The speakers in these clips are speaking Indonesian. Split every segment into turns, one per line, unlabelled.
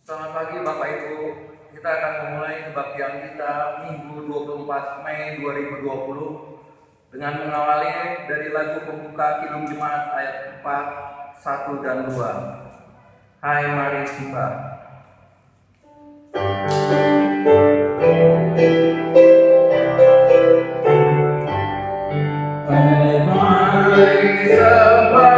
Selamat pagi Bapak Ibu. Kita akan memulai kebaktian kita Minggu 24 Mei 2020 dengan mengawali dari lagu pembuka Kidung Jemaat ayat 4, 1 dan 2. Hai mari siapa. Hai mari siapa.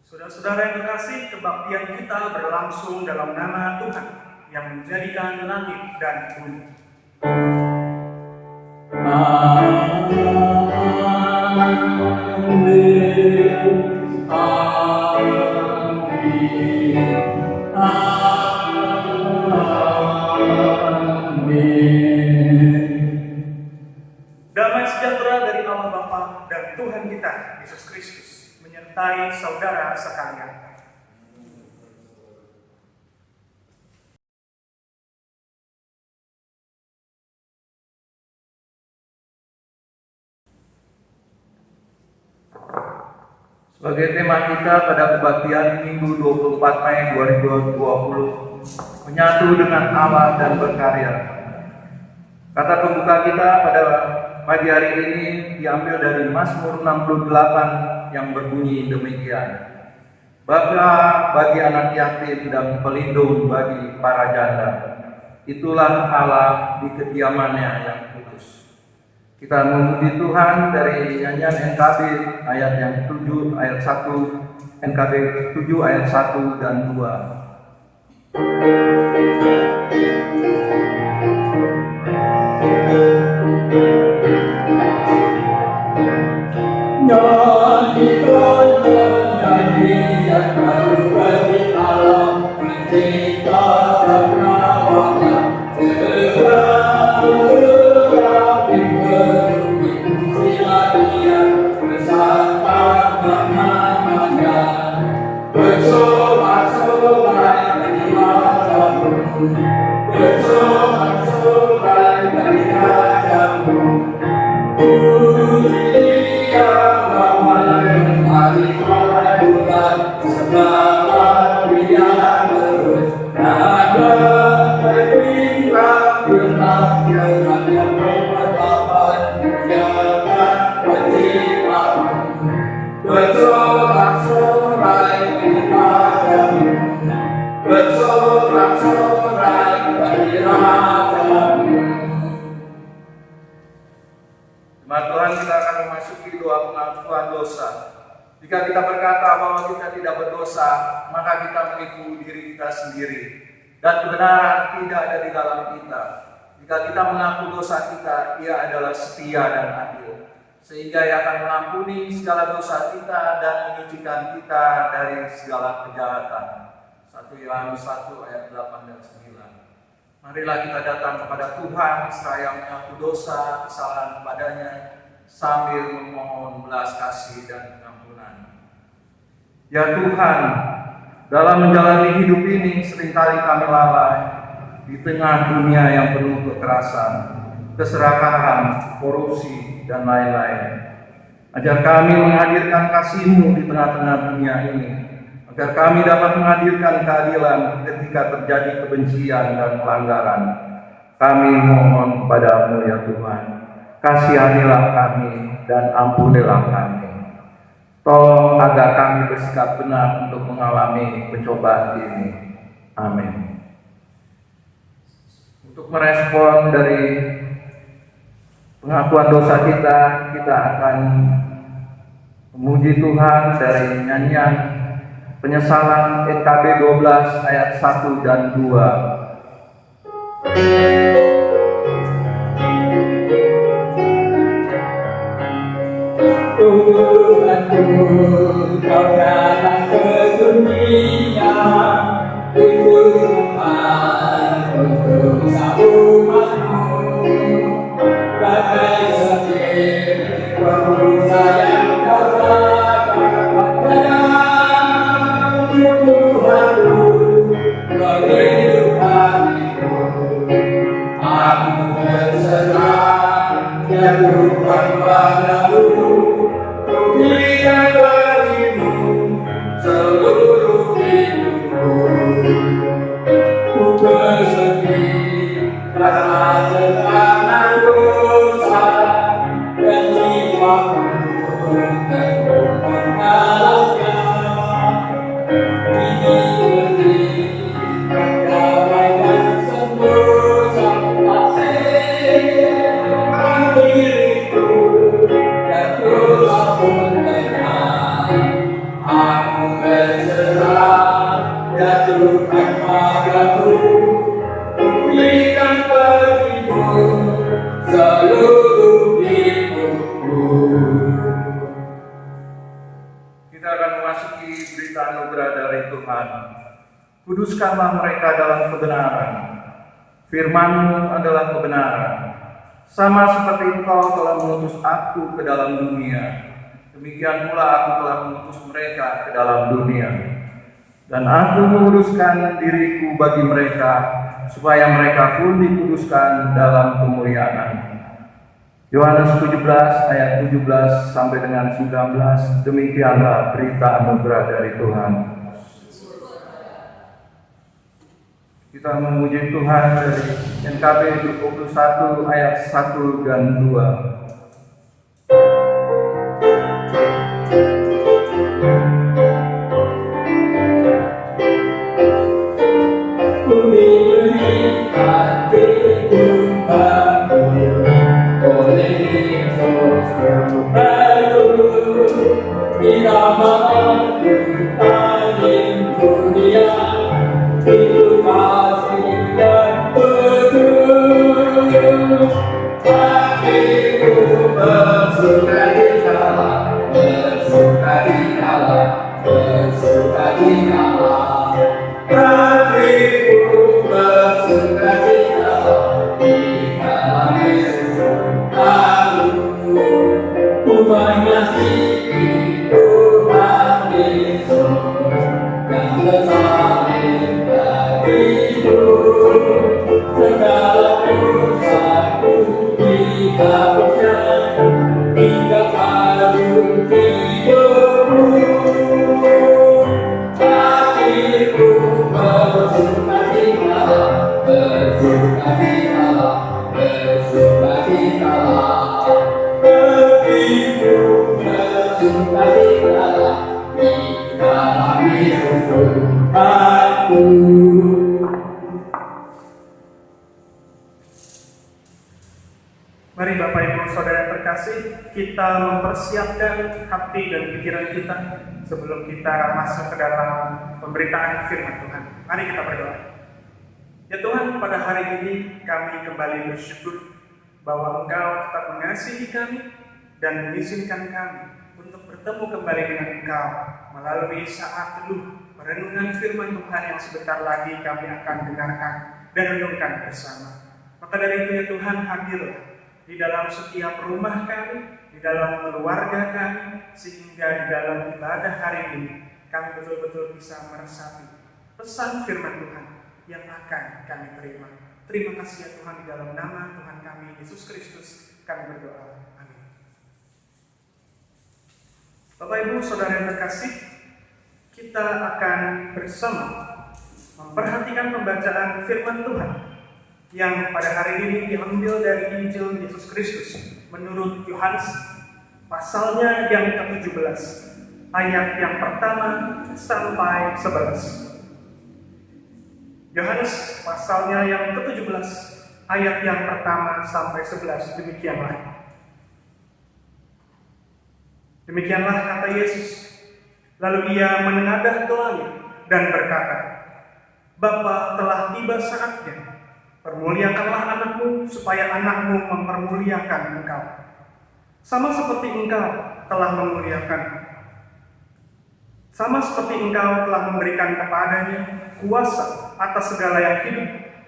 Saudara-saudara yang terkasih, kebaktian kita berlangsung dalam nama Tuhan yang menjadikan langit dan bumi. Damai sejahtera dari Allah Bapa dan Tuhan kita Yesus Kristus menyertai saudara sekalian.
Sebagai tema kita pada kebaktian Minggu 24 Mei 2020, menyatu dengan Allah dan berkarya. Kata pembuka kita pada pagi hari ini diambil dari Mazmur 68 yang berbunyi demikian. Bapa bagi anak yatim dan pelindung bagi para janda. Itulah Allah di kediamannya yang kudus. Kita memuji Tuhan dari nyanyian NKB ayat yang 7 ayat 1, NKB 7 ayat 1 dan 2.
Nyanyikan nyanyian baru bagi Allah, menciptakan namanya, terapi berpujilah Dia, bersama namanya, bersorak-sorai bagi Rajamu, bersorak-sorai bagi Rajamu. Puji Dia hari bulan segala Dia terus nada berlimpah firman yang bermanfaat jangan penciptamu bersorak-sorai di Rajamu bersorak-sorai bagi Rajamu.
Jemaat Tuhan, kita akan memasuki doa pengakuan dosa. Jika kita berkata bahwa kita tidak berdosa, maka kita menipu diri kita sendiri dan kebenaran tidak ada di dalam kita. Jika kita mengaku dosa kita, Ia adalah setia dan adil, sehingga Ia akan mengampuni segala dosa kita dan menyucikan kita dari segala kejahatan. 1 Yohanes 1 ayat 8 dan 9. Marilah kita datang kepada Tuhan seraya mengaku dosa, kesalahan kepadanya, sambil memohon belas kasih dan pengampunan. Ya Tuhan, dalam menjalani hidup ini seringkali kami lalai di tengah dunia yang penuh kekerasan, keserakahan, korupsi, dan lain-lain. Ajar kami menghadirkan kasih-Mu di tengah-tengah dunia ini, agar kami dapat menghadirkan keadilan ketika terjadi kebencian dan pelanggaran. Kami mohon kepada-Mu ya Tuhan, kasihanilah kami dan ampunilah kami. Tolong agar kami bersikap benar untuk mengalami pencobaan ini. Amin. Untuk merespon dari pengakuan dosa kita, kita akan memuji Tuhan dari nyanyian penyesalan NKB 12 ayat 1 dan 2.
Tuhanku, kau datang ke dunia untuk umatmu, bagai setir pemuda yang Tuhanku, kehidupan itu aku berserah jatuh padamu. Berikan bagimu seluruh hidupku. Ku bersedih karena tekanan dosa dan jiwaku teguh mengalasnya. Ini berikan damai dan sentosa diriku dan dosa pun tenang. Aku berserah jatuhkan padamu. Berikan bagimu seluruh hidupku.
Kita akan memasuki berita anugerah dari Tuhan. Kuduskanlah mereka dalam kebenaran. Firman-Mu adalah kebenaran. Sama seperti Engkau telah mengutus aku ke dalam dunia, demikian pula aku telah mengutus mereka ke dalam dunia. Dan aku menguduskan diriku bagi mereka, supaya mereka pun dikuduskan dalam kemuliaan. Yohanes 17 ayat 17 sampai dengan 19, demikianlah berita anugerah dari Tuhan. Kita memuji Tuhan dari NKB 21 ayat 1 dan 2.
Mari Bapak Ibu Saudara terkasih, kita mempersiapkan hati dan pikiran kita sebelum kita masuk ke dalam pemberitaan firman Tuhan. Mari kita berdoa. Ya Tuhan, pada hari ini kami kembali bersyukur bahwa Engkau tetap mengasihi kami dan mengizinkan kami untuk bertemu kembali dengan Engkau melalui saat teduh perenungan firman Tuhan yang sebentar lagi kami akan dengarkan dan renungkan bersama. Maka dari itu ya Tuhan, hadirlah di dalam setiap rumah kami, di dalam keluarga kami, sehingga di dalam ibadah hari ini kami betul-betul bisa meresapi pesan firman Tuhan yang akan kami terima. Terima kasih ya Tuhan, di dalam nama Tuhan kami Yesus Kristus kami berdoa. Amin. Bapak Ibu Saudara yang terkasih, kita akan bersama memperhatikan pembacaan firman Tuhan yang pada hari ini diambil dari Injil Yesus Kristus menurut Yohanes pasalnya yang ke-17 ayat yang pertama sampai 11. Yohanes pasalnya yang ke-17 ayat yang pertama sampai 11, demikianlah. Demikianlah kata Yesus. Lalu ia menengadah ke langit dan berkata, Bapa, telah tiba saatnya. Permuliakanlah anakmu supaya anakmu mempermuliakan engkau. Sama seperti engkau telah memuliakan. Sama seperti engkau telah memberikan kepadanya kuasa atas segala yang hidup,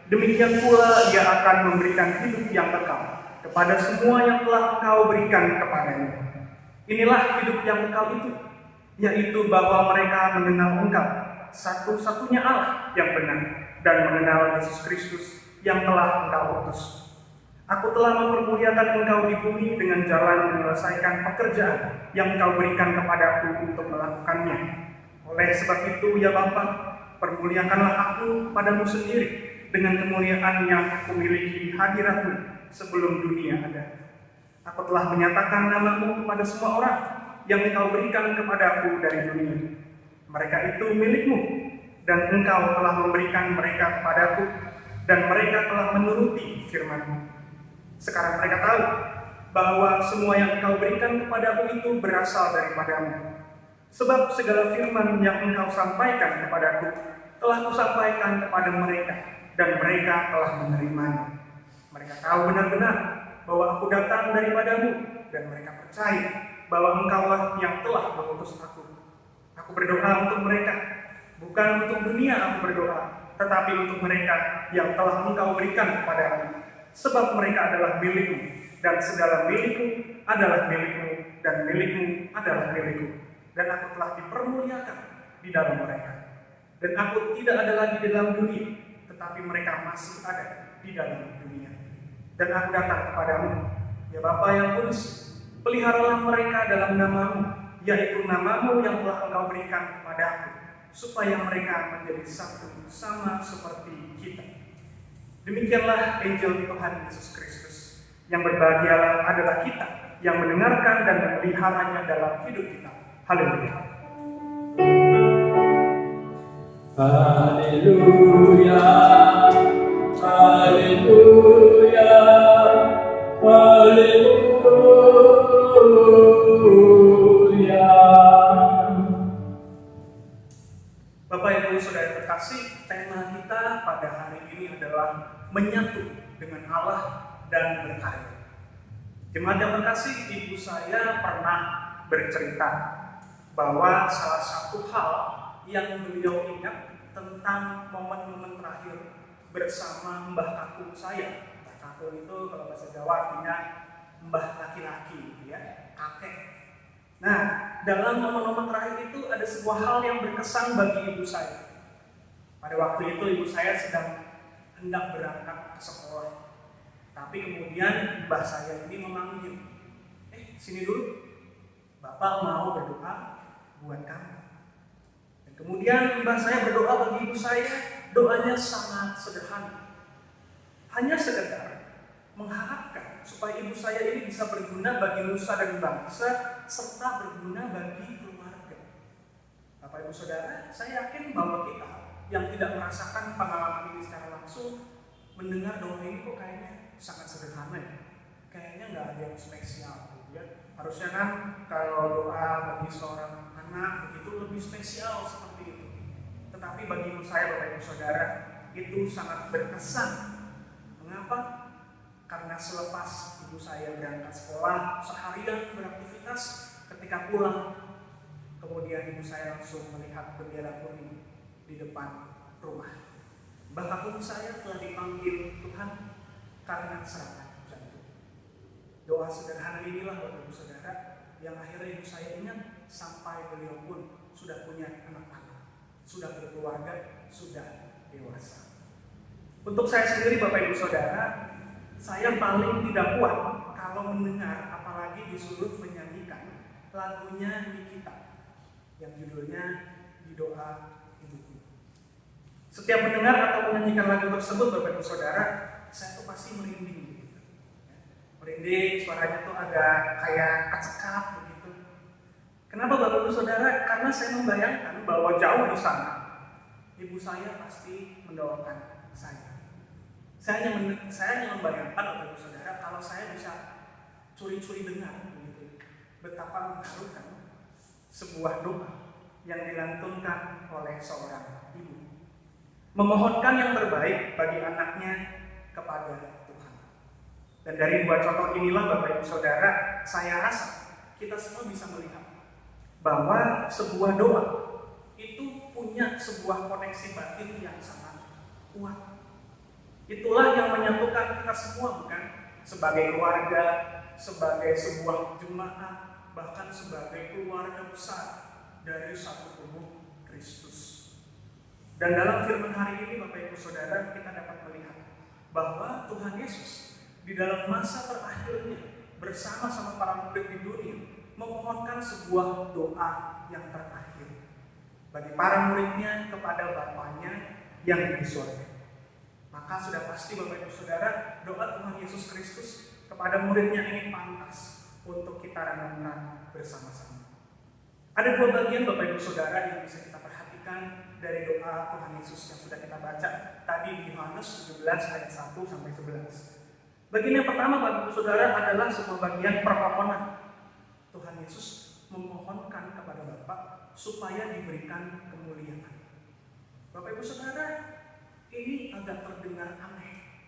demikian pula ia akan memberikan hidup yang kekal kepada semua yang telah engkau berikan kepadanya. Inilah hidup yang kekal itu, yaitu bahwa mereka mengenal engkau, satu-satunya Allah yang benar, dan mengenal Yesus Kristus yang telah engkau utus. Aku telah mempermuliakan engkau di bumi dengan jalan menyelesaikan pekerjaan yang engkau berikan kepadaku untuk melakukannya. Oleh sebab itu, ya Bapa, permuliakanlah aku padamu sendiri dengan kemuliaan yang aku miliki di hadiratmu sebelum dunia ada. Aku telah menyatakan namamu kepada semua orang yang engkau berikan kepadaku dari dunia. Mereka itu milikmu, dan engkau telah memberikan mereka kepadaku, dan mereka telah menuruti firman-Mu. Sekarang mereka tahu bahwa semua yang engkau berikan kepadaku itu berasal daripadamu. Sebab segala firman yang engkau sampaikan kepadaku telah kusampaikan kepada mereka, dan mereka telah menerimanya. Mereka tahu benar-benar bahwa aku datang daripadamu, dan mereka percaya bahwa engkaulah yang telah mengutus aku. Aku berdoa untuk mereka, bukan untuk dunia aku berdoa, tetapi untuk mereka yang telah engkau berikan kepadaku. Sebab mereka adalah milikmu, dan segala milikmu adalah milikmu, dan milikmu adalah milikku. Dan aku telah dipermuliakan di dalam mereka. Dan aku tidak ada lagi di dalam dunia, tetapi mereka masih ada di dalam dunia. Dan aku datang kepadamu, ya Bapa yang kudus, peliharalah mereka dalam namamu, yaitu namamu yang telah engkau berikan kepadaku, supaya mereka menjadi satu sama seperti kita. Demikianlah Injil Tuhan Yesus Kristus. Yang berbahagialah adalah kita yang mendengarkan dan memeliharanya dalam hidup kita. Haleluya.
Haleluya, haleluya, haleluya.
Bapak Ibu Saudara terkasih, tema kita pada hari ini adalah menyatu dengan Allah dan berkarya. Jemaat yang terkasih, ibu saya pernah bercerita bahwa salah satu hal yang beliau ingat tentang momen-momen terakhir bersama mbah kakung saya. Mbah kakung itu kalau bahasa Jawa artinya mbah laki-laki, gitu ya, kakek. Nah, dalam momen-momen terakhir itu ada sebuah hal yang berkesan bagi ibu saya. Pada waktu itu ibu saya sedang hendak berangkat ke sekolah. Tapi kemudian mbah saya ini memanggil, sini dulu, Bapak mau berdoa buat kamu. Dan kemudian mbah saya berdoa bagi ibu saya, doanya sangat sederhana. Hanya sekedar mengharapkan supaya ibu saya ini bisa berguna bagi nusa dan bangsa, serta berguna bagi keluarga. Bapak Ibu Saudara, saya yakin bahwa kita yang tidak merasakan pengalaman ini secara langsung mendengar doa ini kok kayaknya sangat sederhana ya. Kayaknya nggak ada yang spesial gitu ya. Harusnya kan kalau doa bagi seorang anak begitu lebih spesial seperti itu. Tetapi bagi ibu saya, Bapak Ibu Saudara, itu sangat berkesan. Mengapa? Karena selepas ibu saya berangkat sekolah, seharian beraktivitas, ketika pulang, kemudian ibu saya langsung melihat bendera kuning di depan rumah. Mbah kakung saya telah dipanggil Tuhan karena serangan jantung. Doa sederhana inilah Bapak Ibu Saudara yang akhirnya ibu saya ingat sampai beliau pun sudah punya anak-anak, sudah berkeluarga, sudah dewasa. Untuk saya sendiri Bapak Ibu Saudara, saya paling tidak kuat kalau mendengar apalagi disuruh menyanyikan lagunya Nikita yang judulnya Di Doa Ibuku. Setiap mendengar atau menyanyikan lagu tersebut Bapak Ibu Saudara, saya tuh pasti merinding gitu. Merinding, suaranya tuh agak kayak kecekap begitu. Kenapa Bapak Ibu Saudara? Karena saya membayangkan bahwa jauh di sana ibu saya pasti mendoakan saya. Saya hanya membayangkan Bapak Ibu Saudara kalau saya bisa curi-curi dengar begitu. betapa mengharukan sebuah doa yang dilantunkan oleh seorang ibu. Memohonkan yang terbaik bagi anaknya kepada Tuhan. Dan dari dua contoh inilah Bapak Ibu Saudara, saya rasa kita semua bisa melihat bahwa sebuah doa itu punya sebuah koneksi batin yang sangat kuat. Itulah yang menyatukan kita semua, bukan? Sebagai keluarga, sebagai sebuah jemaat, bahkan sebagai keluarga besar dari satu tubuh Kristus. Dan dalam firman hari ini Bapak Ibu Saudara, kita dapat melihat bahwa Tuhan Yesus di dalam masa terakhirnya bersama-sama para murid di dunia memohonkan sebuah doa yang terakhir bagi para muridnya kepada Bapaknya yang di surga. Maka sudah pasti Bapak Ibu Saudara, doa Tuhan Yesus Kristus kepada muridnya ini pantas untuk kita renungkan bersama-sama. Ada dua bagian Bapak Ibu Saudara yang bisa kita perhatikan dari doa Tuhan Yesus yang sudah kita baca tadi di Yohanes 17 ayat 1 sampai 11. Bagian yang pertama Bapak Ibu Saudara adalah sebuah bagian permohonan. Tuhan Yesus memohonkan kepada Bapa supaya diberikan kemuliaan. Bapak Ibu Saudara, ini agak terdengar aneh.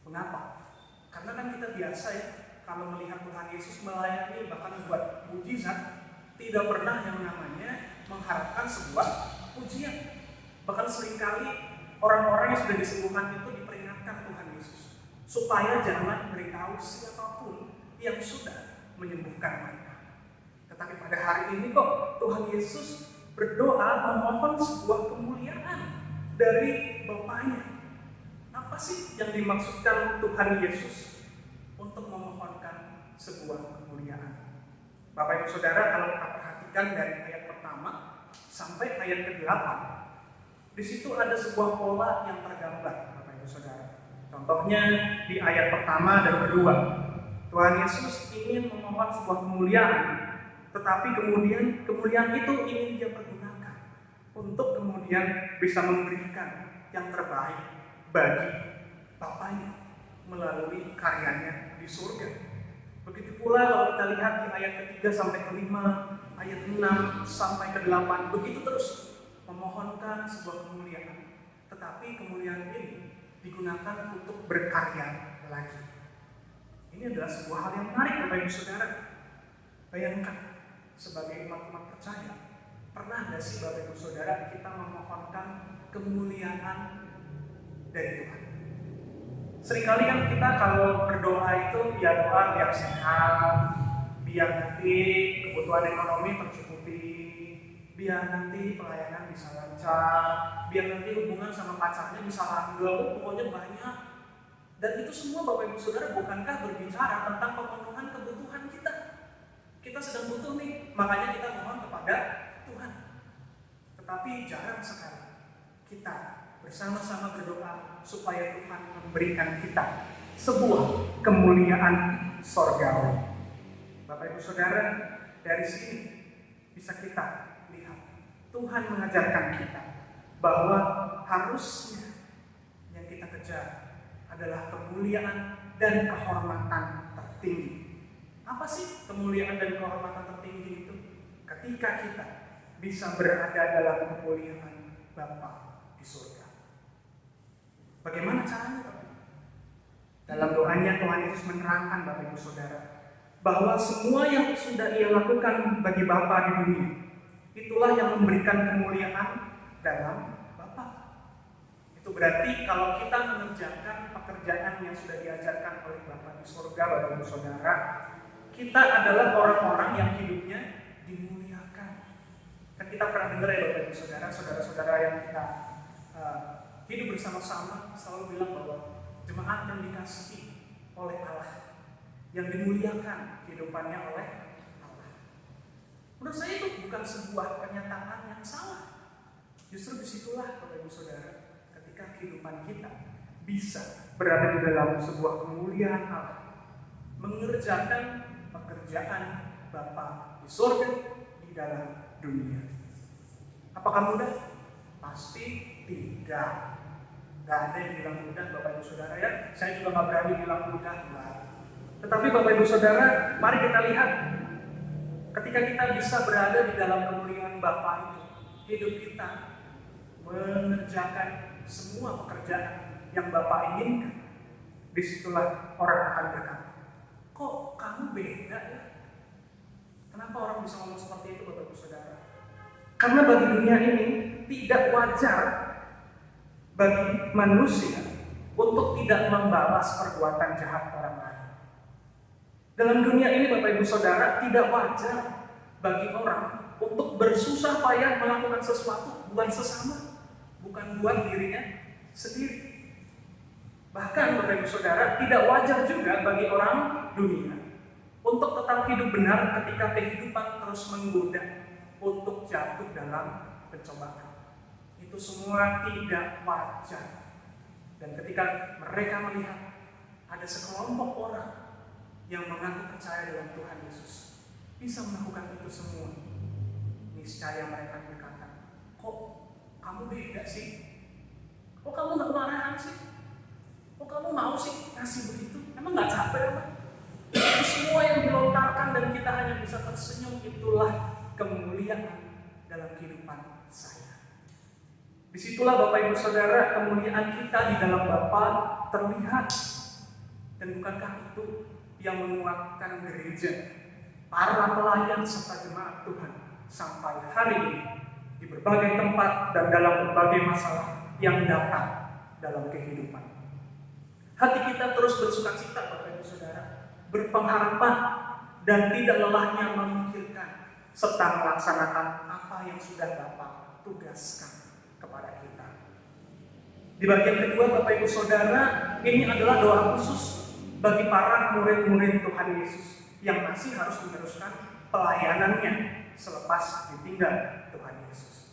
Mengapa? Karena kan kita biasa ya, kalau melihat Tuhan Yesus melayani bahkan buat mujizat, tidak pernah yang namanya mengharapkan sebuah pujian. Bahkan seringkali orang-orang yang sudah disembuhkan itu diperingatkan Tuhan Yesus supaya jangan beritahu siapapun yang sudah menyembuhkan mereka. Tetapi pada hari ini kok Tuhan Yesus berdoa memohon sebuah kemuliaan dari Bapaknya. Apa sih yang dimaksudkan Tuhan Yesus untuk memohonkan sebuah kemuliaan? Bapak Ibu Saudara, kalau kita perhatikan dari ayat pertama sampai ayat ke-8, di situ ada sebuah pola yang tergambar, Bapak Ibu Saudara. Contohnya di ayat pertama dan kedua, Tuhan Yesus ingin memohon sebuah kemuliaan, tetapi kemudian kemuliaan itu ingin Dia pergunakan untuk kemudian bisa memberikan yang terbaik bagi Bapaknya melalui karyanya di surga. Begitu pula kalau kita lihat di ayat ke-3 sampai ke-5, ayat 6 sampai ke-8, begitu terus memohonkan sebuah kemuliaan. Tetapi kemuliaan ini digunakan untuk berkarya lagi. Ini adalah sebuah hal yang menarik Bapak Ibu Saudara. Bayangkan, sebagai umat-umat percaya, pernah nggak sih Bapak Ibu Saudara kita memohonkan kemuliaan dari Tuhan? Seringkali kan kita kalau berdoa itu ya doa biar sehat, biar nanti kebutuhan ekonomi tercukupi, biar nanti pelayanan bisa lancar, biar nanti hubungan sama pacarnya bisa langgeng, pokoknya banyak. Dan itu semua Bapak Ibu Saudara bukankah berbicara tentang pemenuhan kebutuhan kita? Kita sedang butuh nih, makanya kita mohon kepada Tuhan. Tetapi jarang sekali kita bersama-sama berdoa supaya Tuhan memberikan kita sebuah kemuliaan sorgawi. Bapak Ibu Saudara, dari sini bisa kita lihat Tuhan mengajarkan kita bahwa harusnya yang kita kejar adalah kemuliaan dan kehormatan tertinggi. Apa sih kemuliaan dan kehormatan tertinggi itu? Ketika kita bisa berada dalam kemuliaan Bapa di surga. Bagaimana caranya, Bapak? Dalam doanya Tuhan Yesus menerangkan, Bapak Ibu Saudara, bahwa semua yang sudah Ia lakukan bagi Bapa di dunia, itulah yang memberikan kemuliaan dalam Bapa. Itu berarti kalau kita mengerjakan pekerjaan yang sudah diajarkan oleh Bapa di surga, Bapak Ibu Saudara, kita adalah orang-orang yang hidupnya dimuliakan. Dan kita pernah dengar ya Bapak Ibu Saudara, saudara-saudara yang kita hidup bersama-sama selalu bilang bahwa jemaat yang dikasihi oleh Allah, yang dimuliakan kehidupannya oleh Allah. Menurut saya itu bukan sebuah pernyataan yang salah. Justru disitulah Bapak Ibu Saudara, ketika kehidupan kita bisa berada di dalam sebuah kemuliaan Allah, mengerjakan pekerjaan Bapa di surga di dalam dunia. Apakah mudah? Pasti tidak. Gak ada yang bilang mudah Bapak Ibu Saudara ya. Saya juga gak berani bilang mudah. Tetapi Bapak Ibu Saudara, mari kita lihat Ketika kita bisa berada di dalam kemuliaan Bapa itu, hidup kita mengerjakan semua pekerjaan yang Bapa inginkan. Disitulah orang akan berkata, kok kamu beda ya? Kenapa orang bisa ngomong seperti itu, Bapak Ibu Saudara? Karena bagi dunia ini tidak wajar bagi manusia untuk tidak membalas perbuatan jahat orang lain. Dalam dunia ini, Bapak Ibu Saudara, tidak wajar bagi orang untuk bersusah payah melakukan sesuatu buat sesama, bukan buat dirinya sendiri. Bahkan, Bapak Ibu Saudara, tidak wajar juga bagi orang dunia untuk tetap hidup benar ketika kehidupan terus menggoda untuk jatuh dalam pencobaan. Itu semua tidak wajar. Dan ketika mereka melihat ada sekelompok orang yang mengaku percaya dalam Tuhan Yesus bisa melakukan itu semua, niscaya mereka berkata, kok kamu beda sih? Kok kamu gak marahan sih? Kok kamu mau sih ngasih begitu? Emang gak capek apa? Itu semua yang dilontarkan dan kita hanya bisa tersenyum, itulah kemuliaan dalam kehidupan saya. Disitulah Bapak Ibu Saudara, kemuliaan kita di dalam Bapa terlihat. Dan bukankah itu yang menguatkan gereja, para pelayan serta jemaat Tuhan sampai hari ini di berbagai tempat dan dalam berbagai masalah yang datang dalam kehidupan. Hati kita terus bersukacita, Bapak Ibu Saudara, berpengharapan dan tidak lelahnya memikirkan serta melaksanakan apa yang sudah Bapa tugaskan kepada kita. Di bagian kedua, Bapak Ibu Saudara, ini adalah doa khusus bagi para murid-murid Tuhan Yesus yang masih harus meneruskan pelayanannya selepas ditinggal Tuhan Yesus.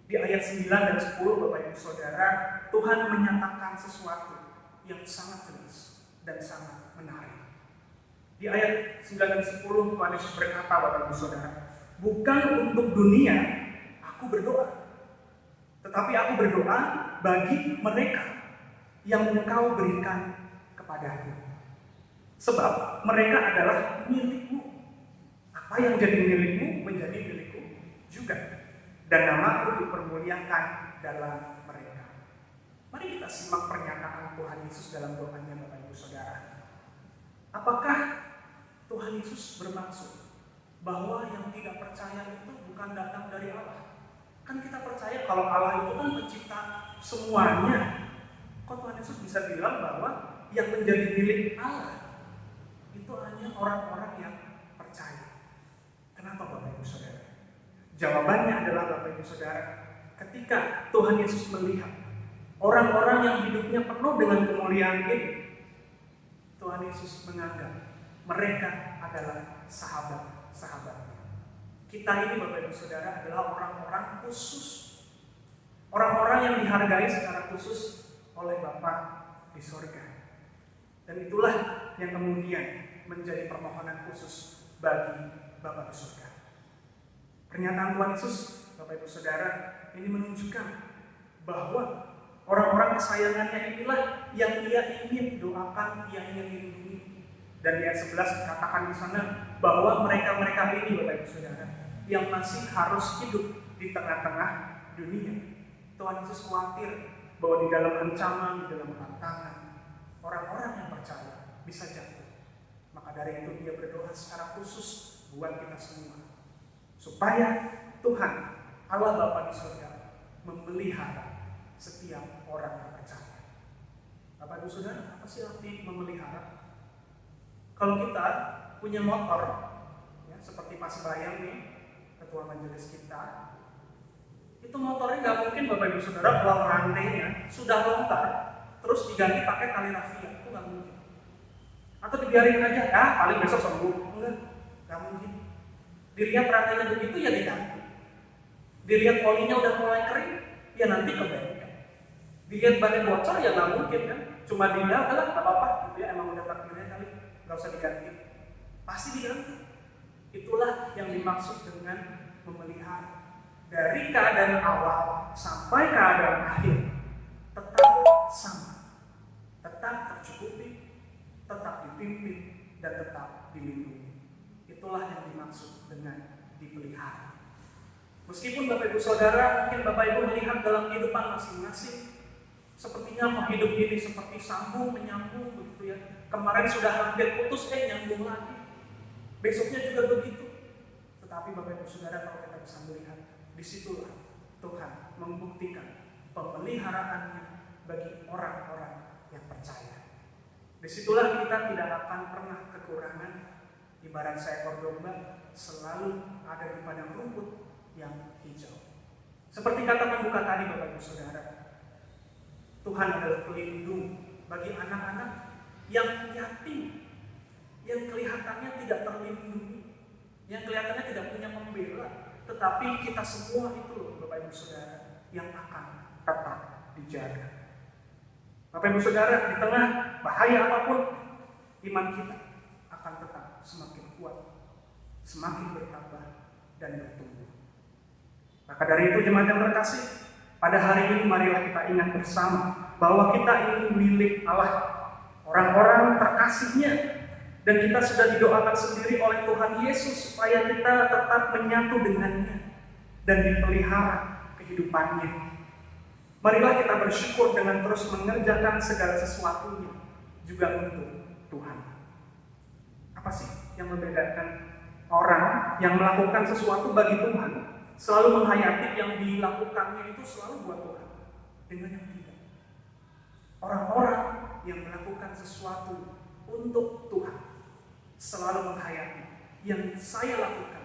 Di ayat 9 dan 10, Bapak Ibu Saudara, Tuhan menyatakan sesuatu yang sangat jelas dan sangat menarik. Di ayat 9 dan 10, Tuhan Yesus berkata, Bapak Ibu Saudara, bukan untuk dunia aku berdoa, tetapi aku berdoa bagi mereka yang Engkau berikan kepadaku. Sebab mereka adalah milikmu. Apa yang jadi milikmu menjadi milikku juga. Dan namaku dipermuliakan dalam mereka. Mari kita simak pernyataan Tuhan Yesus dalam doanya, Bapak Ibu Saudara. Apakah Tuhan Yesus bermaksud bahwa yang tidak percaya itu bukan datang dari Allah? Kan kita percaya kalau Allah itu kan pencipta semuanya. Kok Tuhan Yesus bisa bilang bahwa yang menjadi milik Allah itu hanya orang-orang yang percaya? Kenapa, Bapak Ibu Saudara? Jawabannya adalah, Bapak Ibu Saudara, ketika Tuhan Yesus melihat orang-orang yang hidupnya penuh dengan kemuliaan ini, Tuhan Yesus menganggap mereka adalah sahabat-sahabatnya. Kita ini, Bapak Ibu Saudara, adalah orang-orang khusus, orang-orang yang dihargai secara khusus oleh Bapa di surga. Dan itulah yang kemudian menjadi permohonan khusus bagi Bapa di surga. Pernyataan Tuhan Yesus, Bapak Ibu Saudara, ini menunjukkan bahwa orang-orang kesayangannya inilah yang Ia ingin doakan, yang ingin lindungi. Dan di ayat 11 dikatakan di sana bahwa mereka-mereka ini, Bapak Ibu Saudara, yang masih harus hidup di tengah-tengah dunia. Tuhan Yesus khawatir bahwa di dalam ancaman, di dalam tantangan, orang-orang yang percaya bisa jatuh. Maka dari itu Dia berdoa secara khusus buat kita semua, supaya Tuhan, Allah Bapa di surga, memelihara setiap orang yang percaya. Bapak Ibu Saudara, apa sih arti memelihara? Kalau kita punya motor, ya, seperti Mas Bayang nih, ketua majelis kita, itu motornya nggak mungkin, Bapak Ibu Saudara, kalau rantainya sudah longgar terus diganti pakai tali rafia, itu nggak mungkin. Atau dibiarin aja, paling besok sembuh, nggak mungkin. Dilihat rantainya begitu ya diganti. Dilihat olinya udah mulai kering, ya nanti ke bengkel. Dilihat bannya bocor ya nggak mungkin kan, cuma dilihat adalah nggak apa-apa, gitu ya, emang udah takdirnya kali, nggak usah diganti. Pasti diganti. Itulah yang dimaksud dengan memelihara. Dari keadaan awal sampai keadaan akhir tetap sama, tetap tercukupi, tetap dipimpin, dan tetap dilindungi. itulah yang dimaksud dengan dipelihara. Meskipun Bapak Ibu Saudara, mungkin Bapak Ibu melihat dalam kehidupan masing-masing, sepertinya hidup ini seperti sambung menyambung begitu ya. Kemarin sudah hampir putus, nyambung lagi. Besoknya juga begitu. Tetapi Bapak Ibu Saudara, kalau kita bisa melihat, disitulah Tuhan membuktikan pemeliharaannya bagi orang-orang yang percaya. Disitulah kita tidak akan pernah kekurangan. Ibarat seekor domba selalu ada di padang rumput yang hijau. Seperti kata pembuka tadi Bapak Ibu Saudara, Tuhan adalah pelindung bagi anak-anak yang yatim, yang kelihatannya tidak terlindungi, yang kelihatannya tidak punya pembela, tetapi kita semua itu loh Bapak Ibu Saudara yang akan tetap dijaga. Bapak Ibu Saudara, di tengah bahaya apapun, iman kita akan tetap semakin kuat, semakin bertambah dan bertumbuh. Maka dari itu jemaat yang terkasih, pada hari ini marilah kita ingat bersama bahwa kita ini milik Allah, orang-orang terkasihnya, dan kita sudah didoakan sendiri oleh Tuhan Yesus supaya kita tetap menyatu dengannya dan dipelihara kehidupannya. Marilah kita bersyukur dengan terus mengerjakan segala sesuatunya juga untuk Tuhan. Apa sih yang membedakan orang yang melakukan sesuatu bagi Tuhan selalu menghayati yang dilakukannya itu selalu buat Tuhan, dengan yang tidak? Orang-orang yang melakukan sesuatu untuk Tuhan selalu menghayati yang saya lakukan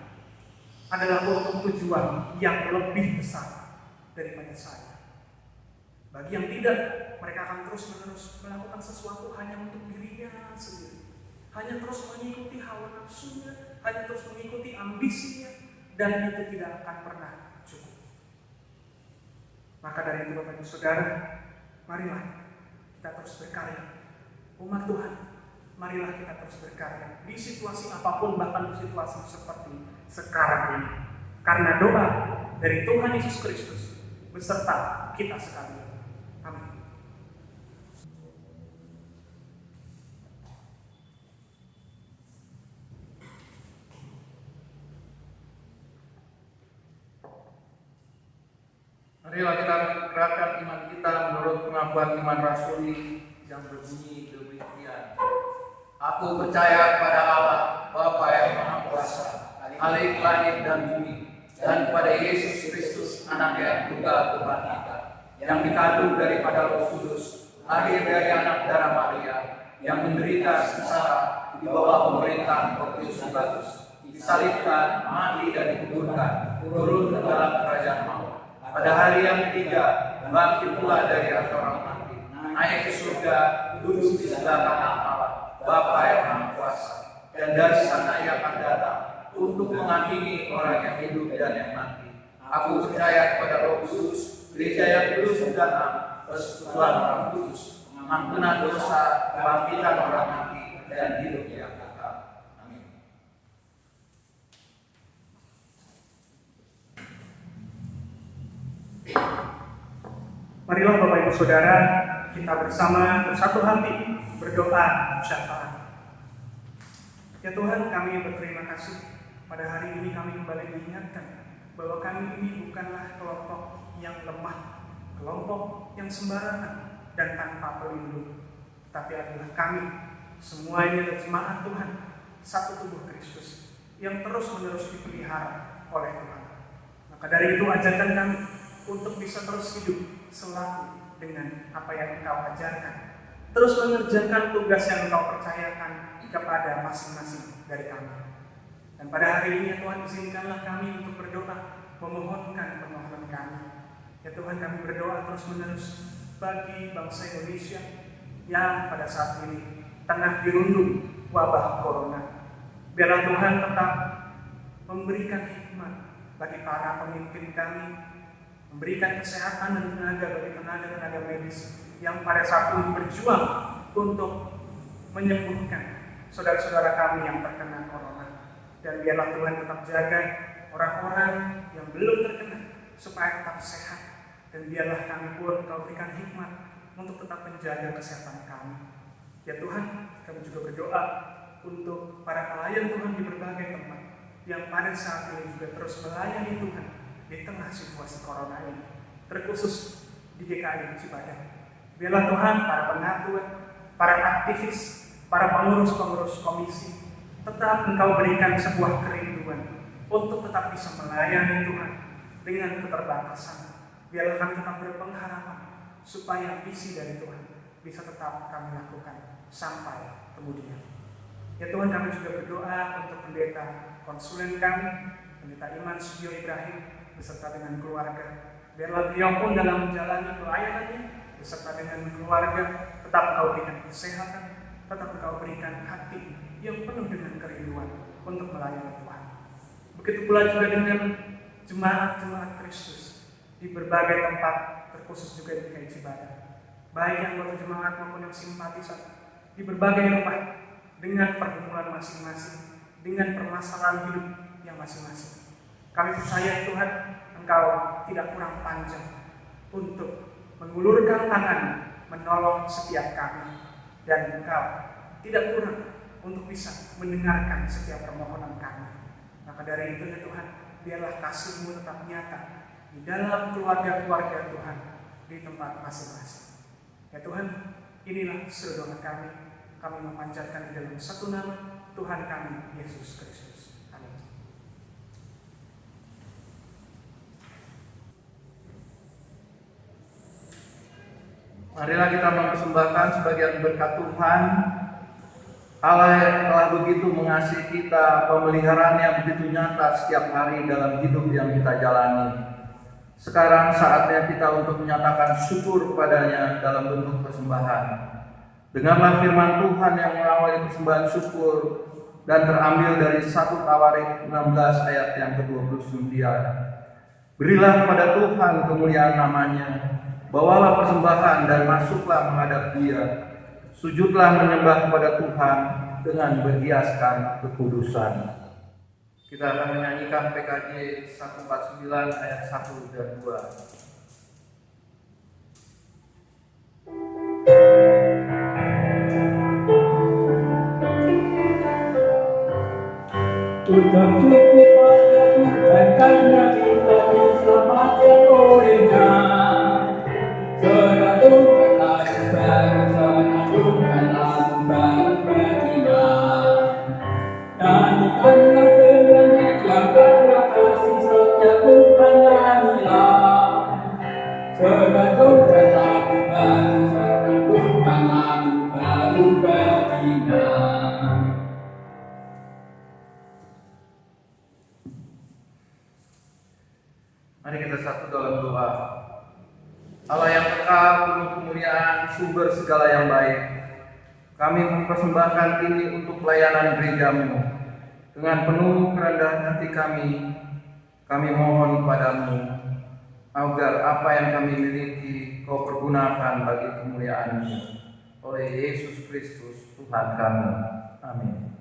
adalah untuk tujuan yang lebih besar daripada saya. Bagi yang tidak, mereka akan terus-menerus melakukan sesuatu hanya untuk dirinya sendiri, hanya terus mengikuti hawa nafsunya, hanya terus mengikuti ambisinya, dan itu tidak akan pernah cukup. Maka dari itu Bapak Ibu Saudara, marilah kita terus berkarya. Umat Tuhan, marilah kita terus berkarya di situasi apapun, bahkan di situasi seperti sekarang ini. Karena doa dari Tuhan Yesus Kristus beserta kita sekalian. Amin.
Marilah kita mengerahkan iman kita menurut pengakuan iman rasuli yang berbunyi demikian. Aku percaya pada Allah, Bapa yang Maha Kuasa, Khalik langit dan bumi, dan pada Yesus Kristus, Anak yang tunggal Tuhan kita, yang dikandung daripada Roh Kudus, lahir dari anak darah Maria, yang menderita sengsara di bawah pemerintahan Pontius Pilatus, disalibkan, mati dan dikuburkan, turun ke dalam kerajaan maut. Pada hari yang ketiga, bangkit pula dari antara orang mati, naik ke surga, duduk di sebelah kanan Allah, Bapa yang Maha Kuasa, dan dari sana ia akan datang untuk menghakimi orang yang hidup dan yang mati. Aku percaya kepada Roh Kudus, gereja yang kudus dan am, persekutuan orang kudus, pengampunan dosa, kebangkitan orang mati, dan hidup yang kekal. Amin.
Marilah Bapak Ibu Saudara, kita bersama bersatu hati berdoa syafaat. Ya Tuhan, kami berterima kasih pada hari ini kami kembali diingatkan bahwa kami ini bukanlah kelompok yang lemah, kelompok yang sembarangan dan tanpa pelindung, tapi adalah kami semua ini adalah jemaat Tuhan, satu tubuh Kristus yang terus-menerus dipelihara oleh Tuhan. Maka dari itu ajarkan kami untuk bisa terus hidup selalu dengan apa yang Engkau ajarkan, terus mengerjakan tugas yang Engkau percayakan kepada masing-masing dari kami. Dan pada hari ini ya Tuhan, izinkanlah kami untuk berdoa, memohonkan permohonan kami. Ya Tuhan, kami berdoa terus-menerus bagi bangsa Indonesia yang pada saat ini tengah dirundung wabah corona. Biarlah Tuhan tetap memberikan hikmat bagi para pemimpin kami, memberikan kesehatan dan tenaga bagi tenaga medis yang pada saat ini berjuang untuk menyembuhkan saudara-saudara kami yang terkena corona. Dan biarlah Tuhan tetap jaga orang-orang yang belum terkena supaya tetap sehat. Dan biarlah kami pun Kau berikan hikmat untuk tetap menjaga kesehatan kami. Ya Tuhan, kami juga berdoa untuk para pelayan Tuhan di berbagai tempat yang pada saat ini juga terus melayani Tuhan di tengah situasi corona ini, terkhusus di GKI Cibadak. Biarlah Tuhan para pengatur, para aktivis, para pengurus-pengurus komisi, tetap Engkau berikan sebuah kerinduan untuk tetap bisa melayani Tuhan dengan keterbatasan. Biarlah kami tetap berpengharapan supaya visi dari Tuhan bisa tetap kami lakukan sampai kemudian. Ya Tuhan, kami juga berdoa untuk pendeta konsulen kami, pendeta Iman Sugio Ibrahim, beserta dengan keluarga. Biarlah beliau pun dalam menjalani pelayanannya, beserta dengan keluarga, tetap Engkau berikan kesehatan, tetap Engkau berikan hati yang penuh dengan kerinduan untuk melayani Tuhan. Begitu pula juga dengan jemaat-jemaat Kristus di berbagai tempat, terkhusus juga di GKI Cibadak. Baik yang anggota jemaat maupun yang simpatisan di berbagai rumah dengan pergumulan masing-masing, dengan permasalahan hidup yang masing-masing. Kami percaya Tuhan, Engkau tidak kurang panjang untuk mengulurkan tangan menolong setiap kami, dan Engkau tidak kurang untuk bisa mendengarkan setiap permohonan kami. Maka dari itu ya Tuhan, biarlah kasih-Mu tetap nyata di dalam keluarga-keluarga Tuhan di tempat masing-masing. Ya Tuhan, inilah seru doa kami. Kami memanjatkan di dalam satu nama Tuhan kami, Yesus Kristus. Amin.
Marilah kita mempersembahkan sebagian berkat Tuhan. Allah yang telah begitu mengasihi kita, pemeliharaan yang begitu nyata setiap hari dalam hidup yang kita jalani. Sekarang saatnya kita untuk menyatakan syukur kepadanya dalam bentuk persembahan. Dengarlah firman Tuhan yang mengawali persembahan syukur dan terambil dari 1 Tawarik 16 ayat yang ke-29. Berilah kepada Tuhan kemuliaan namanya, bawalah persembahan dan masuklah menghadap Dia. Sujudlah menyembah kepada Tuhan dengan berhiaskan kekudusan. Kita akan menyanyikan PKJ 149 ayat 1 dan 2.
Tuhan cukup pada Tuhan karena kita diselamatkan olehnya. Senandungkanlah baru, senandungkanlah baru betina. Nyanyikanlah dengan yang karena kasih setia Tuhan nyanyilah. Senandungkanlah baru, senandungkanlah baru betina.
Mari kita satu dalam doa. Allah yang kekal, penuh kemuliaan, sumber segala yang baik, kami mempersembahkan ini untuk pelayanan gereja-Mu. Dengan penuh kerendahan hati kami mohon padamu, agar apa yang kami miliki Kau pergunakan bagi kemuliaan-Mu. Oleh Yesus Kristus Tuhan kami. Amin.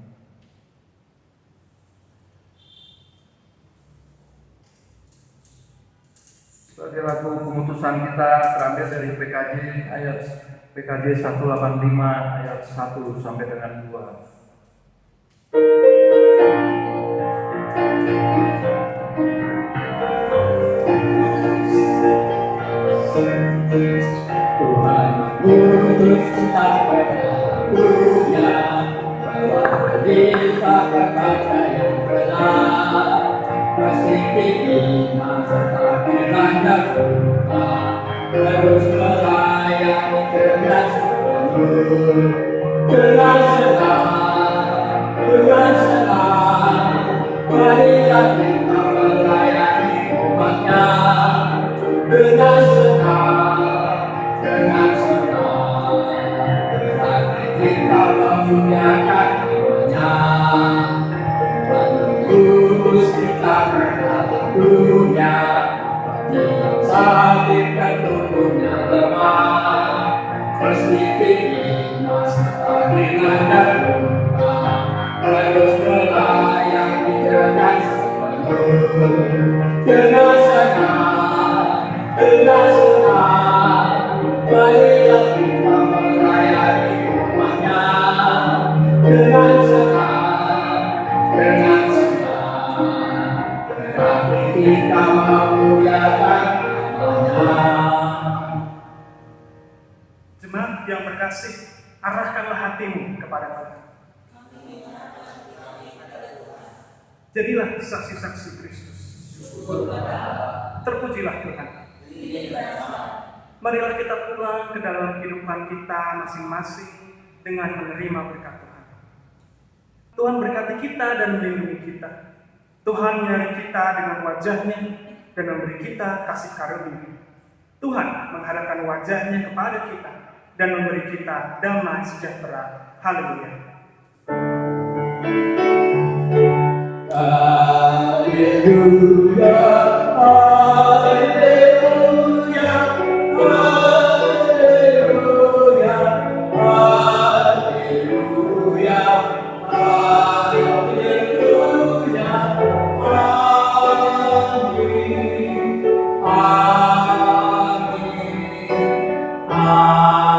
Sebagai lagu pemutusan kita terambil dari PKJ 185 ayat 1 sampai dengan 2.
Tuhan mengutus kita padamu-Nya, bahwa kita berkata yang benar, meski kita serta dilanda duka, terus melayani dengan sepenuh, dengan senang, marilah kita melayani umat-Nya, dengan senang, berarti kita memuliakan namanya. Menembus kita berdalam dunia, bagi yang sakit dan tubuhnya lemah, meski kita serta dilanda duka, terus melayani dengan sepenuh, dengan senang, marilah kita melayani umat-Nya, dengan senang.
Jemaat yang terkasih, arahkanlah hatimu kepada Tuhan. Jadilah saksi-saksi Kristus. Terpujilah Tuhan. Marilah kita pulang ke dalam kehidupan kita masing-masing dengan menerima berkat Tuhan. Tuhan berkati kita dan melindungi kita. Tuhan menyari kita dengan wajahnya dan memberi kita kasih karunia. Tuhan menghadapkan wajahnya kepada kita dan memberi kita damai sejahtera. Haleluya.
Haleluya, haleluya, haleluya, haleluya, haleluya, amin, amin, amin.